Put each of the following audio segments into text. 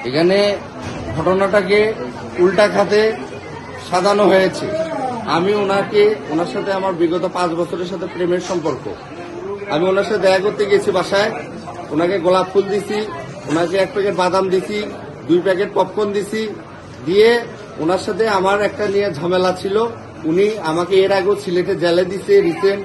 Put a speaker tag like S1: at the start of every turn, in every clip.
S1: এখানে ঘটনাটাকে উল্টা খাতে সাজানো হয়েছে। আমি ওনার সাথে আমার বিগত 5 বছরের সাথে প্রেমের সম্পর্ক। আমি ওনার সাথে দেখা করতে গেছি বাসায়, ওনাকে গোলাপ ফুল দিছি, ওনাকে 1 প্যাকেট বাদাম দিছি, 2 প্যাকেট পপকর্ন দিছি, দিয়ে ওনার সাথে আমার একটা নিয়ে ঝামেলা ছিল। উনি আমাকে এর আগেও সিলেটে জেলে দিছে, রিসেন্ট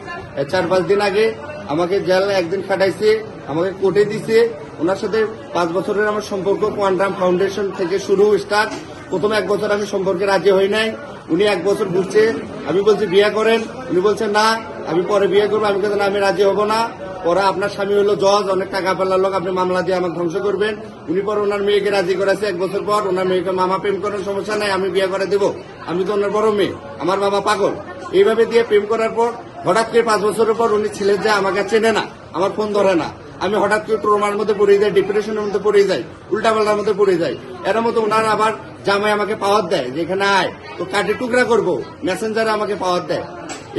S1: 4-5 দিন আগে আমাকে জেলে একদিন কাটাইছে, আমাকে কোর্টে দিছে। ওনার সাথে 5 বছরের আমার সম্পর্ক কোয়ান্টাম ফাউন্ডেশন থেকে শুরু স্টার্ট। প্রথম 1 বছর আমি সম্পর্কে রাজি হই নাই, উনি 1 বছর ঘুরছে। আমি বলছি বিয়ে করেন, উনি বলছেন না আমি পরে বিয়ে করবো। আমি বলছি না, আমি রাজি হব না। পরে আপনার স্বামী হলো জজ, অনেক টাকা পেলার লোক, আপনি মামলা দিয়ে আমাকে ধ্বংস করবেন। উনি পরে ওনার মেয়েকে রাজি করেছে। 1 বছর পর ওনার মেয়েকে মামা প্রেম করার সমস্যা নাই, আমি বিয়ে করে দেবো, আমি তো ওনার বড় মেয়ে, আমার বাবা পাগল। এইভাবে দিয়ে প্রেম করার পর হঠাৎ করে 5 বছরের পর উনি ছেলে যে আমাকে চেনে না, আমার ফোন ধরে না। আমি হঠাৎ করে ট্রমার মধ্যে পড়ে যাই, ডিপ্রেশনের মধ্যে পড়ে যাই, উল্টাপাল্টার মধ্যে পড়ে যাই। এর মধ্যে ওনার আবার জামাই আমাকে পাওয়ার দেয় যে এখানে আয়, তো কাটে টুকরা করবো, মেসেঞ্জারে আমাকে পাওয়ার দেয়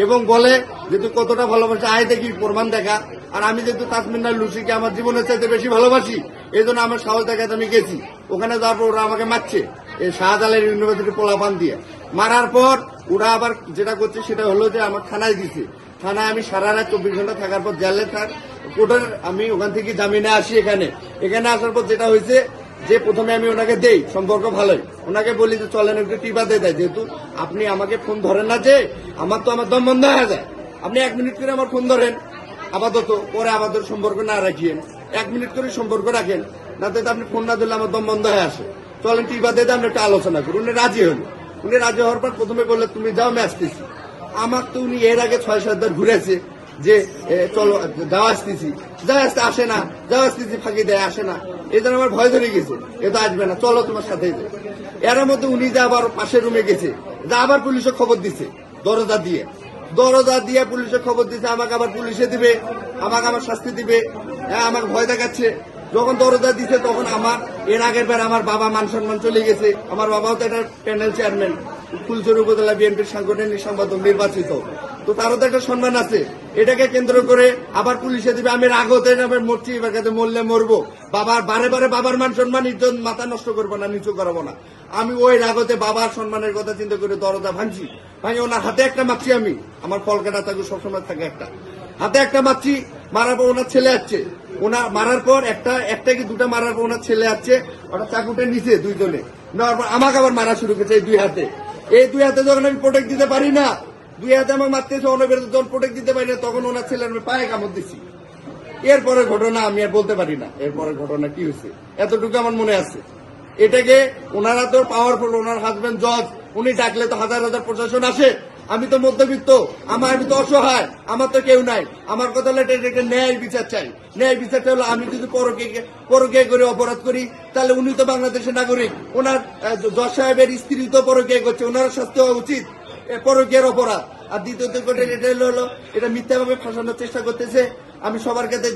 S1: এবং বলে যে তুই কতটা ভালোবাসি আয় দেখি, প্রমাণ দেখা। আর আমি যেহেতু তাসমিনার লুসিকে আমার জীবনের চাইতে বেশি ভালোবাসি, এই জন্য আমার সাহস দেখাতে আমি গেছি। ওখানে যাওয়ার পর ওরা আমাকে মারছে এই শাহজালাল ইউনিভার্সিটি পোলাপান দিয়ে। মারার পর ওরা আবার যেটা করছে সেটা হলো যে আমার থানায় দিছে। থানায় আমি সারা রাত 24 ঘন্টা থাকার পর জেলে কোর্টের আমি ওখান থেকে জামিনে আসি। এখানে আসার পর যেটা হয়েছে যে প্রথমে আমি ওনাকে দেই, সম্পর্ক ভালোই, ওনাকে বলি যে চলেন একটু টিপা দিয়ে দেয়, যেহেতু আপনি আমাকে ফোন ধরেন না, যে আমার দম বন্ধ হয়ে যায়। আপনি 1 মিনিট করে আমার ফোন ধরেন আপাতত, পরে আপাতত সম্পর্ক না রাখিয়েন, 1 মিনিট করে সম্পর্ক রাখেন, না তো আপনি ফোন না দিলে আমার দম বন্ধ হয়ে আসে। চলেন টিপা দিয়ে দেয়, আমরা একটু আলোচনা করি। উনি রাজি হল। উনি রাজি হওয়ার পর প্রথমে বললে তুমি যাও, আমি আসতেছি। আমার তো উনি এর আগে 6-7 বার ঘুরেছে যে চলো যাওয়া আসতেছি, যাওয়া আসতে আসে না, যাওয়া আসতেছি ফাঁকি দেয়, আসে না। এই জন্য আমার ভয় ধরে গেছে, এ তো আসবে না, চলো তোমার সাথে। এর মধ্যে উনি যে আবার পাশের রুমে গেছে, যা আবার পুলিশে খবর দিছে, দরজা দিয়ে পুলিশে খবর দিছে, আমাকে আবার পুলিশে দিবে, আমাকে আবার শাস্তি দিবে, হ্যাঁ আমাকে ভয় দেখাচ্ছে। যখন দরজা দিছে তখন আমার এর আগের বার আমার বাবা মান সম্মান চলে গেছে। আমার বাবাও তো একটা প্যানেল চেয়ারম্যান, ফুলছড়ি উপজেলা বিএনপির সাংগঠনিক সম্পাদক নির্বাচিত, তো তারও তো একটা সম্মান আছে। এটাকে কেন্দ্র করে আবার পুলিশে দিবে, আমি রাগতে মরছি, এবার কাছে মরলে মরবো। বারে বারে বাবার মান সম্মান ইজ্জত মাথা নষ্ট করবো না, নিচু করাবো না। আমি ওই রাগতে বাবার সম্মানের কথা চিন্তা করে দরজা ভাঙছি। ওনার হাতে একটা মারছি, আমি আমার কলকাতা থাকে সবসময় থাকে একটা হাতে একটা মারছি। মারার পর ওনার ছেলে আসছে, ওনার মারার পর একটা কি দুটা মারার পর ওনার ছেলে আসছে, ওটা চাকুটা নিচে দুইজনে নেওয়ার পর আমাকে আবার মারা শুরু করেছে এই 2 হাতে। এই 2 হাতে যখন আমি প্রোটেক্ট দিতে পারি না, 2 হাতে আমাকে মারতেছে, অনবের যখন প্রোটেক্ট দিতে পারি না, তখন ওনার ছেলের আমি পায়ে কামড় দিচ্ছি। এরপরে ঘটনা আমি আর বলতে পারি না, এরপরে ঘটনা কি হয়েছে এতটুকু আমার মনে আছে। এটাকে ওনারা তো পাওয়ারফুল, ওনার হাজবেন্ড জজ, উনি ডাকলে তো হাজার হাজার প্রশাসন আসে। আমি তো মধ্যবিত্ত, আমি তো অসহায়, আমার তো কেউ নাই। আমার কথা হলো এটা ন্যায় বিচার চাই। ন্যায় বিচারটা হলো আমি যদি পরকে করে অপরাধ করি, তাহলে উনি তো বাংলাদেশের নাগরিক, ওনার জজ সাহেবের স্ত্রী তো পরকে করছে, ওনার শাস্তি হওয়া উচিত, পরকের অপরাধ। আর দ্বিতীয়ত এটা হলো এটা মিথ্যাভাবে ফাঁসানোর চেষ্টা করতেছে। আমি সবার কাছে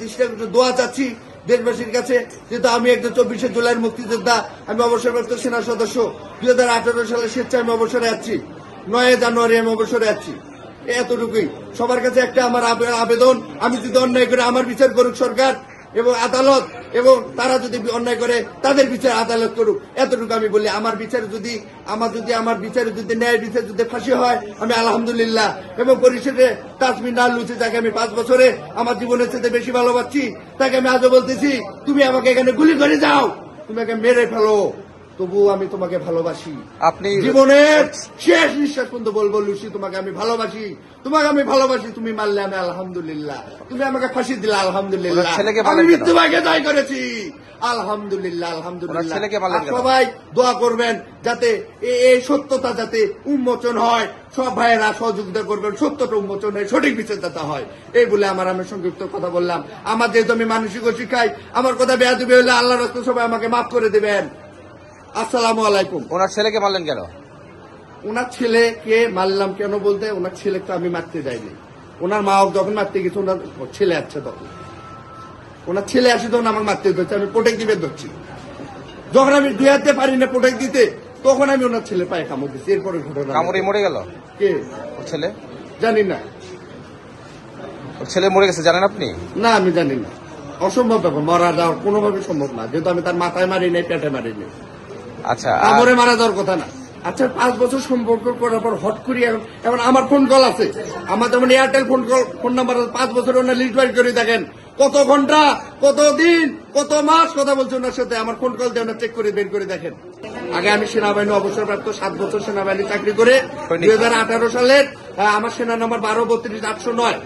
S1: দোয়া চাচ্ছি দেশবাসীর কাছে, যেহেতু আমি একজন 24শে জুলাইয়ের মুক্তিযোদ্ধা, আমি অবসরপ্রাপ্ত সেনা সদস্য, 2018 সালের স্বেচ্ছায় আমি অবসরে আছি, 9 জানুয়ারি আমি অবসরে আছি। এতটুকুই সবার কাছে একটা আমার আবেদন, আমি যদি অন্যায় করে আমার বিচার করুক সরকার এবং আদালত, এবং তারা যদি অন্যায় করে তাদের বিচার আদালত করুক, এতটুকু আমি বলি। আমার বিচারে যদি ন্যায় বিচার যদি ফাঁসি হয়, আমি আলহামদুলিল্লাহ। এবং পরিশেষে তাসমিনার লুচি, যাকে আমি 5 বছরে আমার জীবনের সাথে বেশি ভালোবাসছি, তাকে আমি আজও বলতেছি তুমি আমাকে এখানে গুলি করে যাও, তুমি আমাকে মেরে ফেলো, তবুও আমি তোমাকে ভালোবাসি। আপনি জীবনের শেষ নিঃশ্বাস পর্যন্ত বলবো লুসি তোমাকে আমি ভালোবাসি, তুমি মারলে আমি আলহামদুলিল্লাহ, তুমি আমাকে ফাঁসি দিলে আলহামদুলিল্লাহ, আমি মৃত্যুকে জয় করেছি আলহামদুলিল্লাহ। সবাই দোয়া করবেন যাতে এই সত্যতা যাতে উন্মোচন হয়, সব ভাইয়েরা সহযোগিতা করবেন, সত্যটা উন্মোচন হয়, সঠিক বিচারদাতা হয়। এই বলে আমি সংক্ষিপ্ত কথা বললাম। আমার যেহেতু আমি মানসিক শিখাই, আমার কথা বেয়াদবি হলে আল্লাহর রাস্তায় সবাই আমাকে মাফ করে দেবেন। আসসালামু আলাইকুম।
S2: ওনার ছেলেকে মারলেন কেন?
S1: ওনার ছেলেকে মারলাম কেন বলতে, ওনার ছেলেকে আমি মারতে যাইনি। ওনার মা যখন মারতে গেছে, ওনার ছেলে আসছে, তখন ওনার ছেলে আসে, তখন আমাকে মারতে ধরছে, আমি প্রোটেক্ট দিবে ধরছি। যখন আমি 2 হাতে পারি না প্রোটেক্ট দিতে, তখন আমি ওনার ছেলে পায়ে কামড় দিচ্ছি। এরপরে ঘটনা
S2: কামড়ে মরে গেল।
S1: কে?
S2: ওর ছেলে?
S1: জানি না।
S2: ওর ছেলে মরে গেছে জানেন আপনি?
S1: না, আমি জানি না। অসম্ভব ব্যাপার, মারা যাওয়ার কোনোভাবে সম্ভব না, যেহেতু আমি তার মাথায় মারি নাই, পেটে মারি নাই।
S2: আচ্ছা,
S1: আমরে মারা যাওয়ার কথা না। আচ্ছা 5 বছর সম্পর্ক করার পর হট করি এখন আমার ফোন কল আছে, আমার যেমন এয়ারটেল ফোন নাম্বার 5 বছর ওনার লিস্ট বাইর করে দেখেন কত ঘন্টা, কত দিন, কত মাস কথা বলছে ওনার সাথে, আমার ফোন কল দিয়ে চেক করে বের করে দেখেন। আগে আমি সেনাবাহিনী অবসরপ্রাপ্ত 7 বছর সেনাবাহিনী চাকরি করে 2018 সালের আমার সেনা নাম্বার 12-32-809।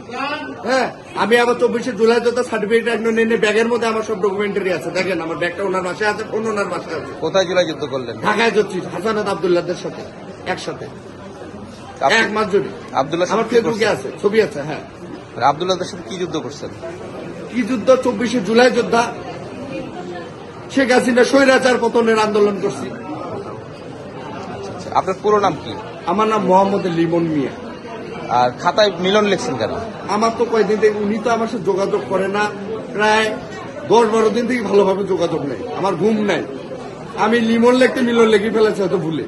S1: হ্যাঁ, আমি আবার 24শে জুলাই যোদ্ধা সার্টিফিকেট নিয়ে ব্যাগের মধ্যে আমার সব ডকুমেন্টারি আছে, দেখেন আমার ব্যাগটা ওনার বাসায় আছে, ফোন ওনার বাসায় আছে।
S2: কোথায় জুলাই যুদ্ধ করলেন?
S1: ঢাকায় যাচ্ছি হাসানাত আব্দুল্লাহদের সাথে একসাথে 1 মাস জুড়ে।
S2: আব্দুল্লাহ
S1: আমার ফেসবুকে আছে, ছবি আছে। হ্যাঁ,
S2: আব্দুল্লাহদের সাথে কি যুদ্ধ করছেন?
S1: কি যুদ্ধ? 24শে জুলাই যোদ্ধা, শেখ হাসিনা স্বৈরাচার পতনের আন্দোলন করছি।
S2: আপনার পুরো নাম কি?
S1: আমার নাম মোহাম্মদ লিমন মিয়া।
S2: আর খাতায় মিলন লিখছেন কেন?
S1: আমার তো কয়েকদিন থেকে উনি তো আমার সাথে যোগাযোগ করে না, প্রায় 10-12 দিন থেকে ভালোভাবে যোগাযোগ নেই, আমার ঘুম নাই। আমি লিমন লিখতে মিলন লিখে ফেলেছি হয়তো ভুলে।